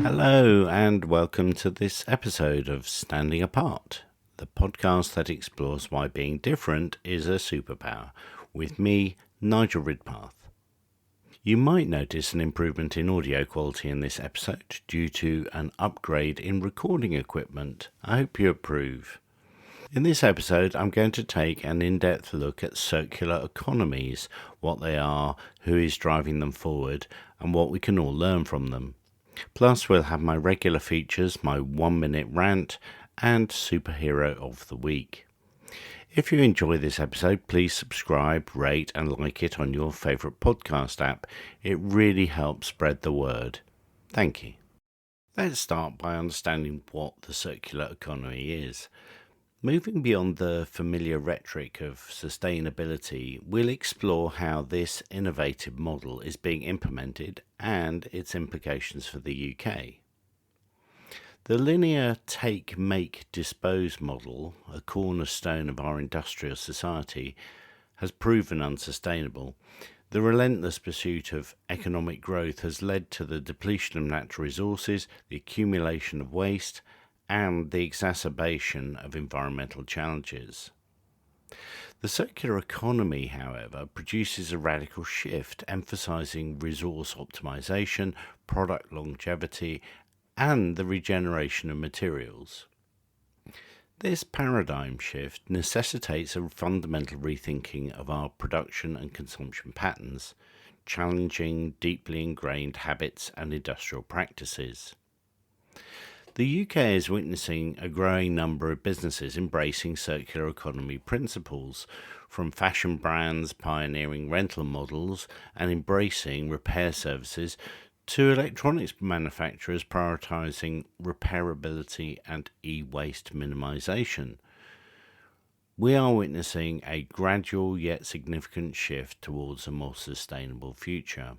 Hello and welcome to this episode of Standing Apart, the podcast that explores why being different is a superpower, with me, Nigel Ridpath. You might notice an improvement in audio quality in this episode due to an upgrade in recording equipment. I hope you approve. In this episode, I'm going to take an in-depth look at circular economies, what they are, who is driving them forward, and what we can all learn from them. Plus, we'll have my regular features, my 1-minute rant, and superhero of the week. If you enjoy this episode, please subscribe, rate, and like it on your favourite podcast app. It really helps spread the word. Thank you. Let's start by understanding what the circular economy is. Moving beyond the familiar rhetoric of sustainability, we'll explore how this innovative model is being implemented and its implications for the UK. The linear take, make, dispose model, a cornerstone of our industrial society, has proven unsustainable. The relentless pursuit of economic growth has led to the depletion of natural resources, the accumulation of waste, and the exacerbation of environmental challenges. The circular economy, however, produces a radical shift, emphasizing resource optimization, product longevity, and the regeneration of materials. This paradigm shift necessitates a fundamental rethinking of our production and consumption patterns, challenging deeply ingrained habits and industrial practices. The UK is witnessing a growing number of businesses embracing circular economy principles, from fashion brands pioneering rental models and embracing repair services to electronics manufacturers prioritising repairability and e-waste minimisation. We are witnessing a gradual yet significant shift towards a more sustainable future.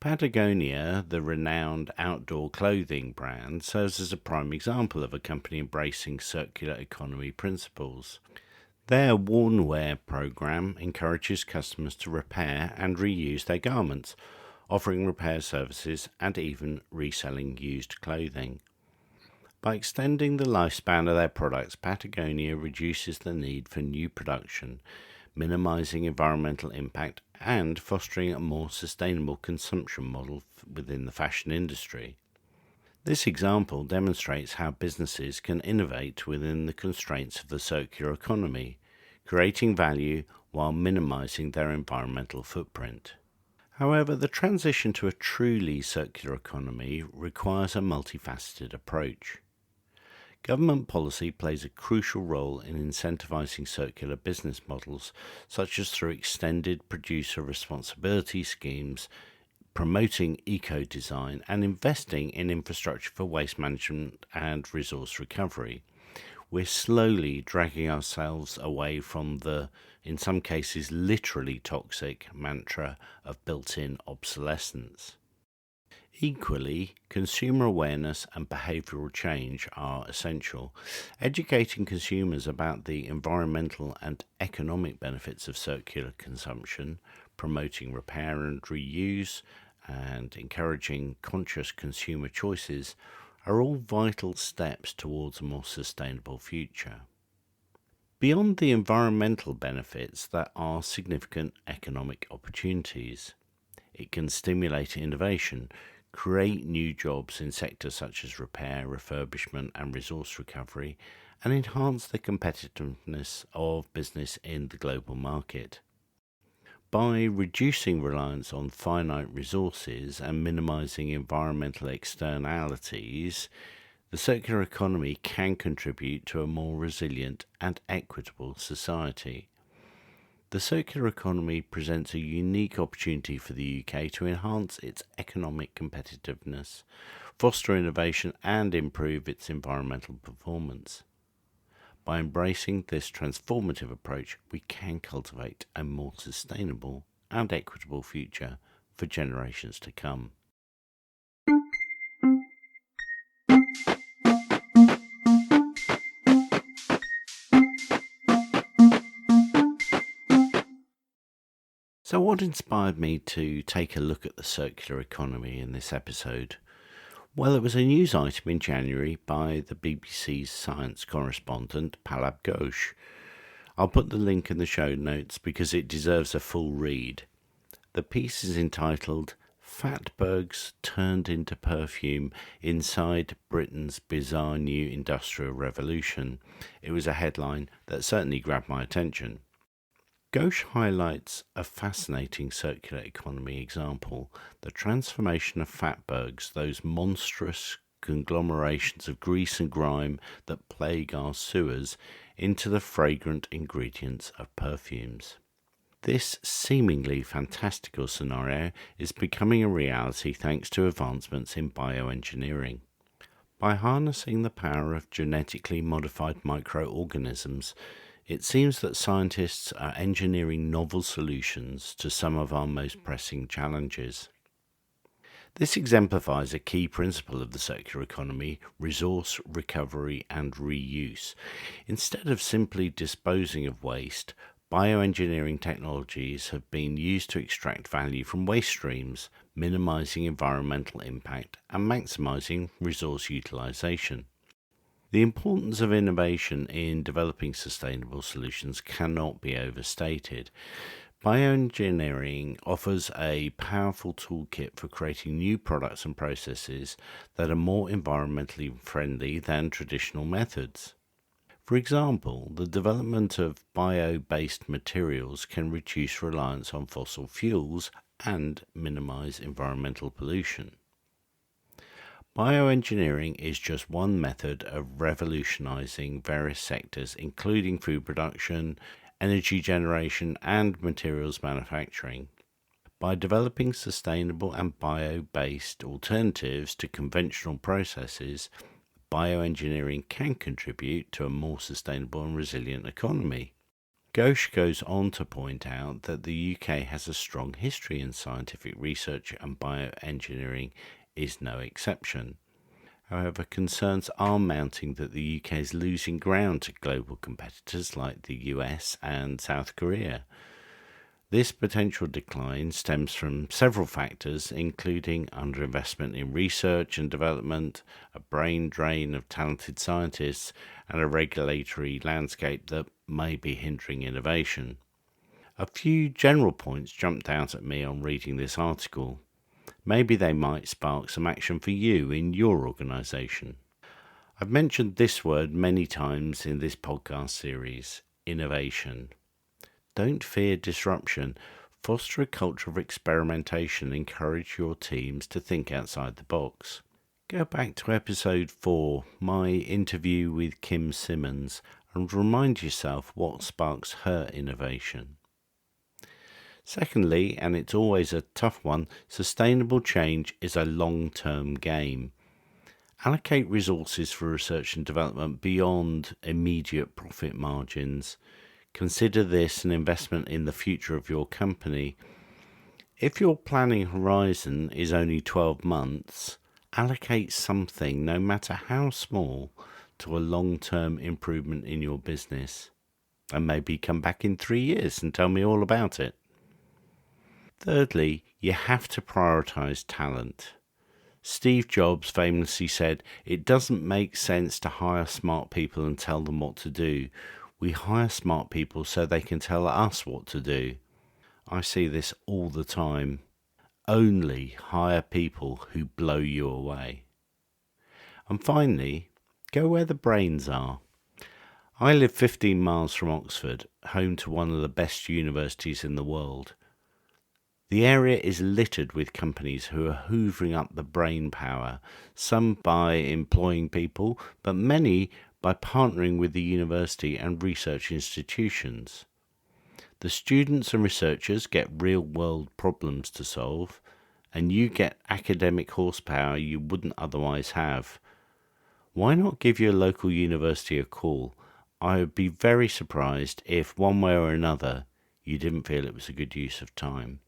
Patagonia, the renowned outdoor clothing brand, serves as a prime example of a company embracing circular economy principles. Their Worn Wear program encourages customers to repair and reuse their garments, offering repair services and even reselling used clothing. By extending the lifespan of their products, Patagonia reduces the need for new production, minimizing environmental impact and fostering a more sustainable consumption model within the fashion industry. This example demonstrates how businesses can innovate within the constraints of the circular economy, creating value while minimizing their environmental footprint. However, the transition to a truly circular economy requires a multifaceted approach. Government policy plays a crucial role in incentivizing circular business models, such as through extended producer responsibility schemes, promoting eco-design, and investing in infrastructure for waste management and resource recovery. We're slowly dragging ourselves away from the, in some cases, literally toxic mantra of built-in obsolescence. Equally, consumer awareness and behavioural change are essential. Educating consumers about the environmental and economic benefits of circular consumption, promoting repair and reuse, and encouraging conscious consumer choices are all vital steps towards a more sustainable future. Beyond the environmental benefits, there are significant economic opportunities. It can stimulate innovation, create new jobs in sectors such as repair, refurbishment and resource recovery, and enhance the competitiveness of business in the global market. By reducing reliance on finite resources and minimizing environmental externalities, the circular economy can contribute to a more resilient and equitable society. The circular economy presents a unique opportunity for the UK to enhance its economic competitiveness, foster innovation, and improve its environmental performance. By embracing this transformative approach, we can cultivate a more sustainable and equitable future for generations to come. So what inspired me to take a look at the circular economy in this episode? Well, it was a news item in January by the BBC's science correspondent, Pallab Ghosh. I'll put the link in the show notes because it deserves a full read. The piece is entitled "Fatbergs Turned into Perfume Inside Britain's Bizarre New Industrial Revolution." It was a headline that certainly grabbed my attention. Ghosh highlights a fascinating circular economy example, the transformation of fatbergs, those monstrous conglomerations of grease and grime that plague our sewers, into the fragrant ingredients of perfumes. This seemingly fantastical scenario is becoming a reality thanks to advancements in bioengineering. By harnessing the power of genetically modified microorganisms, it seems that scientists are engineering novel solutions to some of our most pressing challenges. This exemplifies a key principle of the circular economy: resource recovery and reuse. Instead of simply disposing of waste, bioengineering technologies have been used to extract value from waste streams, minimizing environmental impact and maximizing resource utilization. The importance of innovation in developing sustainable solutions cannot be overstated. Bioengineering offers a powerful toolkit for creating new products and processes that are more environmentally friendly than traditional methods. For example, the development of bio-based materials can reduce reliance on fossil fuels and minimize environmental pollution. Bioengineering is just one method of revolutionizing various sectors, including food production, energy generation, and materials manufacturing. By developing sustainable and bio-based alternatives to conventional processes, bioengineering can contribute to a more sustainable and resilient economy. Ghosh goes on to point out that the UK has a strong history in scientific research, and bioengineering is no exception. However, concerns are mounting that the UK is losing ground to global competitors like the US and South Korea. This potential decline stems from several factors, including underinvestment in research and development, a brain drain of talented scientists, and a regulatory landscape that may be hindering innovation. A few general points jumped out at me on reading this article. Maybe they might spark some action for you in your organisation. I've mentioned this word many times in this podcast series: innovation. Don't fear disruption. Foster a culture of experimentation. Encourage your teams to think outside the box. Go back to episode 4, my interview with Kim Simmons, and remind yourself what sparks her innovation. Secondly, and it's always a tough one, sustainable change is a long-term game. Allocate resources for research and development beyond immediate profit margins. Consider this an investment in the future of your company. If your planning horizon is only 12 months, allocate something, no matter how small, to a long-term improvement in your business. And maybe come back in 3 years and tell me all about it. Thirdly, you have to prioritize talent. Steve Jobs famously said, "It doesn't make sense to hire smart people and tell them what to do. We hire smart people so they can tell us what to do." I see this all the time. Only hire people who blow you away. And finally, go where the brains are. I live 15 miles from Oxford, home to one of the best universities in the world. The area is littered with companies who are hoovering up the brain power, some by employing people, but many by partnering with the university and research institutions. The students and researchers get real-world problems to solve, and you get academic horsepower you wouldn't otherwise have. Why not give your local university a call? I would be very surprised if, one way or another, you didn't feel it was a good use of time.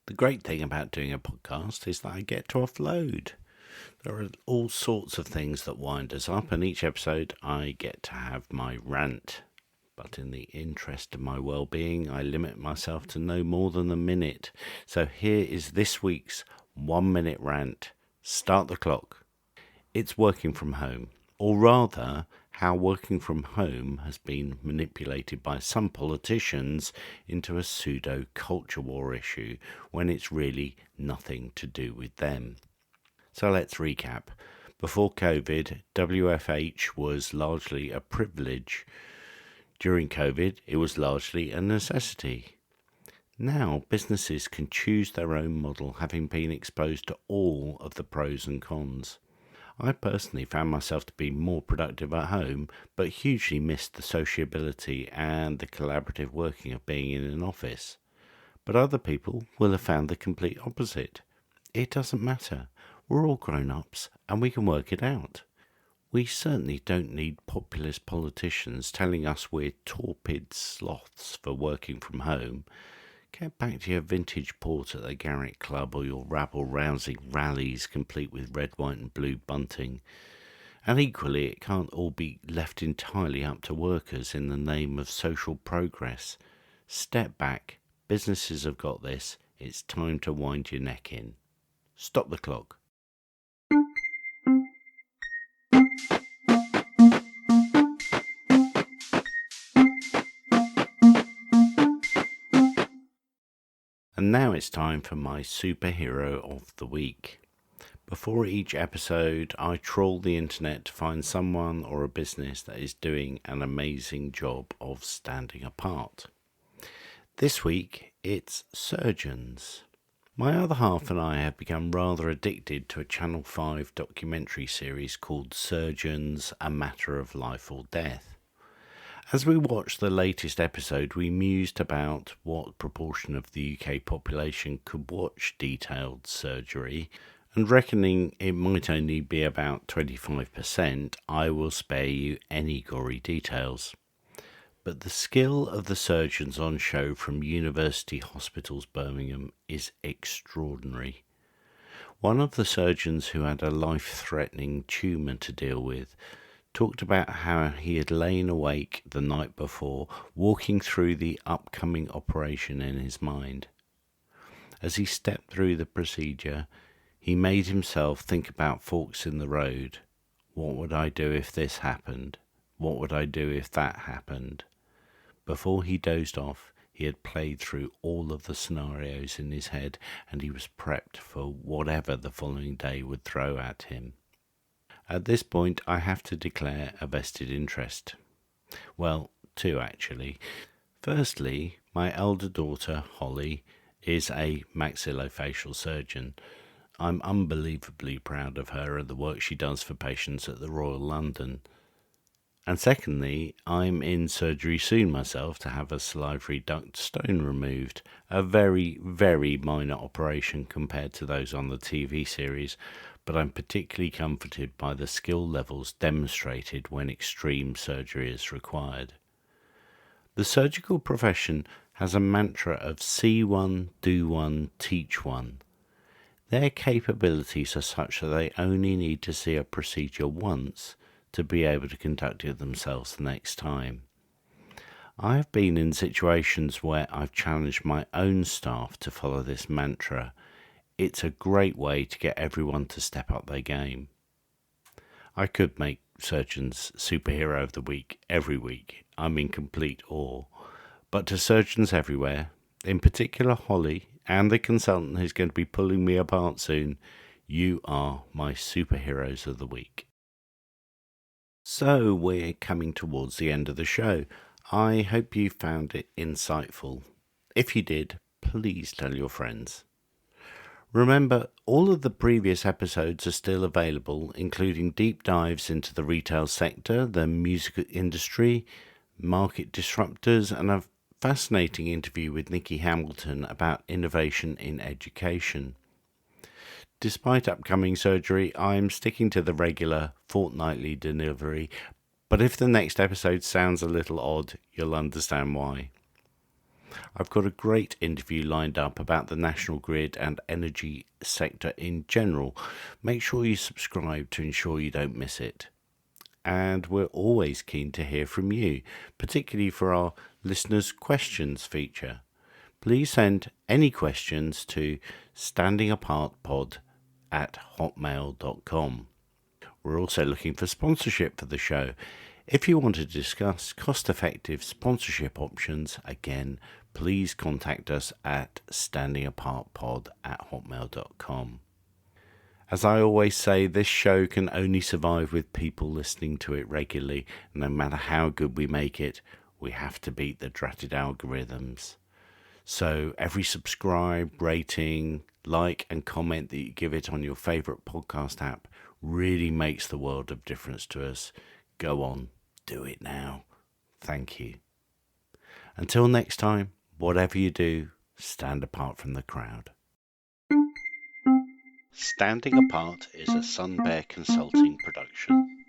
The great thing about doing a podcast is that I get to offload. There are all sorts of things that wind us up, and each episode I get to have my rant. But in the interest of my well-being, I limit myself to no more than a minute. So here is this week's 1 minute rant. Start the clock. It's working from home, or rather, how working from home has been manipulated by some politicians into a pseudo-culture war issue when it's really nothing to do with them. So let's recap. Before COVID, WFH was largely a privilege. During COVID, it was largely a necessity. Now, businesses can choose their own model, having been exposed to all of the pros and cons. I personally found myself to be more productive at home, but hugely missed the sociability and the collaborative working of being in an office. But other people will have found the complete opposite. It doesn't matter. We're all grown-ups and we can work it out. We certainly don't need populist politicians telling us we're torpid sloths for working from home. Get back to your vintage port at the Garrick Club or your rabble-rousing rallies complete with red, white and blue bunting. And equally, it can't all be left entirely up to workers in the name of social progress. Step back. Businesses have got this. It's time to wind your neck in. Stop the clock. And now it's time for my superhero of the week. Before each episode, I trawl the internet to find someone or a business that is doing an amazing job of standing apart. This week, it's surgeons. My other half and I have become rather addicted to a Channel 5 documentary series called Surgeons, A Matter of Life or Death. As we watched the latest episode, we mused about what proportion of the UK population could watch detailed surgery, and reckoning it might only be about 25%, I will spare you any gory details. But the skill of the surgeons on show from University Hospitals Birmingham is extraordinary. One of the surgeons who had a life-threatening tumour to deal with talked about how he had lain awake the night before, walking through the upcoming operation in his mind. As he stepped through the procedure, he made himself think about forks in the road. What would I do if this happened? What would I do if that happened? Before he dozed off, he had played through all of the scenarios in his head, and he was prepped for whatever the following day would throw at him. At this point, I have to declare a vested interest. Well, two actually. Firstly, my elder daughter, Holly, is a maxillofacial surgeon. I'm unbelievably proud of her and the work she does for patients at the Royal London. And secondly, I'm in surgery soon myself to have a salivary duct stone removed. A very, very minor operation compared to those on the TV series, but I'm particularly comforted by the skill levels demonstrated when extreme surgery is required. The surgical profession has a mantra of see one, do one, teach one. Their capabilities are such that they only need to see a procedure once to be able to conduct it themselves the next time. I have been in situations where I've challenged my own staff to follow this mantra. It's a great way to get everyone to step up their game. I could make surgeons superhero of the week every week. I'm in complete awe. But to surgeons everywhere, in particular Holly and the consultant who's going to be pulling me apart soon, you are my superheroes of the week. So we're coming towards the end of the show. I hope you found it insightful. If you did, please tell your friends. Remember, all of the previous episodes are still available, including deep dives into the retail sector, the music industry, market disruptors, and a fascinating interview with Nikki Hamilton about innovation in education. Despite upcoming surgery, I'm sticking to the regular fortnightly delivery, but if the next episode sounds a little odd, you'll understand why. I've got a great interview lined up about the national grid and energy sector in general. Make sure you subscribe to ensure you don't miss it. And we're always keen to hear from you, particularly for our listeners' questions feature. Please send any questions to standingapartpod@hotmail.com. We're also looking for sponsorship for the show. If you want to discuss cost-effective sponsorship options, again, please contact us at standingapartpod@hotmail.com. As I always say, this show can only survive with people listening to it regularly. No matter how good we make it, we have to beat the dratted algorithms. So every subscribe, rating, like and comment that you give it on your favourite podcast app really makes the world of difference to us. Go on, do it now. Thank you. Until next time, whatever you do, stand apart from the crowd. Standing Apart is a Sun Bear Consulting production.